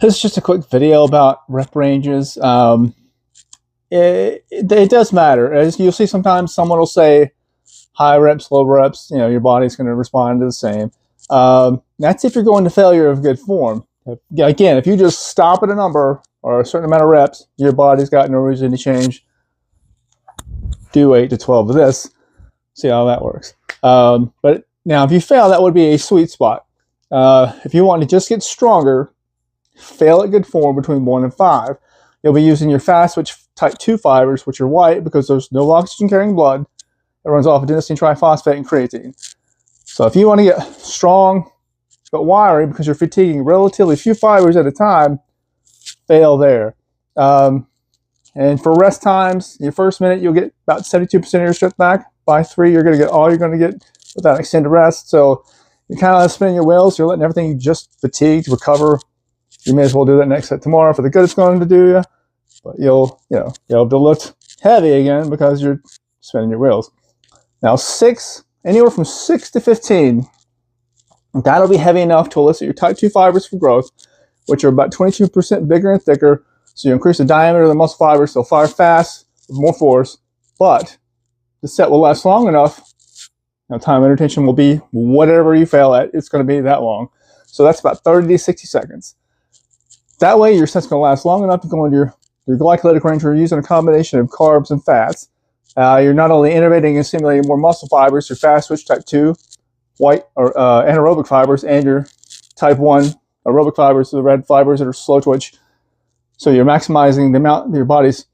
This is just a quick video about rep ranges. It does matter. As you'll see, sometimes someone will say high reps, low reps. You know, your body's going to respond to the same. That's if you're going to failure of good form. Again, if you just stop at a number or a certain amount of reps, your body's got no reason to change. Do 8 to 12 of this. See how that works. But now, if you fail, that would be a sweet spot. If you want to just get stronger, fail at good form between 1 and 5. You'll be using your fast switch type 2 fibers, which are white because there's no oxygen carrying blood. It runs off adenosine triphosphate and creatine. So if you want to get strong but wiry because you're fatiguing relatively few fibers at a time, fail there. And for rest times, your first minute you'll get about 72% of your strength back. By 3, you're going to get all you're going to get without extended rest. So you're kind of spinning your wheels. You're letting everything just fatigue to recover. You may as well do that next set tomorrow for the good it's going to do you. But you'll lift heavy again because you're spinning your wheels. Now anywhere from 6 to 15, that'll be heavy enough to elicit your type 2 fibers for growth, which are about 22% bigger and thicker. So you increase the diameter of the muscle fibers, they'll fire fast with more force, but the set will last long enough. Now, time under tension will be whatever you fail at, it's going to be that long. So that's about 30 to 60 seconds. That way, your set's going to last long enough to go into your glycolytic range where you're using a combination of carbs and fats. You're not only innervating and stimulating more muscle fibers, your fast switch type 2, white or anaerobic fibers, and your type 1 aerobic fibers, the red fibers that are slow twitch. So you're maximizing the amount that your body's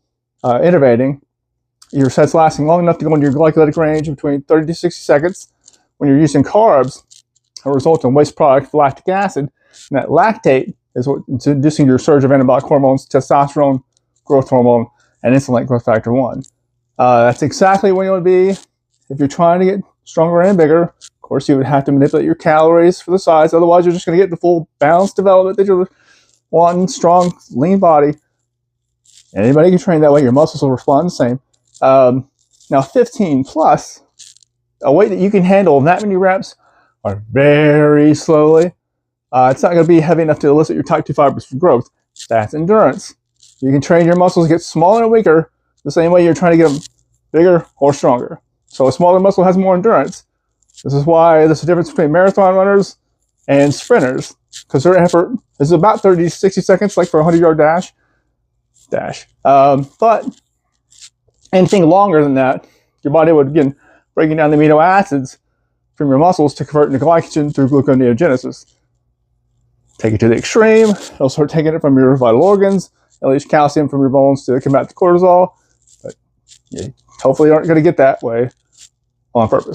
innervating. Your set's lasting long enough to go into your glycolytic range between 30 to 60 seconds. When you're using carbs, a result in waste product, lactic acid, and that lactate is what's inducing your surge of anabolic hormones, testosterone, growth hormone, and insulin growth factor 1. That's exactly where you want to be if you're trying to get stronger and bigger. Of course, you would have to manipulate your calories for the size. Otherwise, you're just going to get the full balanced development that you're wanting, strong, lean body. Anybody can train that way. Your muscles will respond the same. Now, 15 plus, a weight that you can handle in that many reps or very slowly. It's not going to be heavy enough to elicit your type 2 fibers for growth. That's endurance. You can train your muscles to get smaller and weaker the same way you're trying to get them bigger or stronger. So a smaller muscle has more endurance. This is why there's a difference between marathon runners and sprinters, because their effort is about 30 to 60 seconds, like for a 100-yard dash. But anything longer than that, your body would begin breaking down the amino acids from your muscles to convert into glycogen through gluconeogenesis. Take it to the extreme, it'll start taking it from your vital organs, it'll leach calcium from your bones to combat the cortisol. But you hopefully aren't going to get that way on purpose.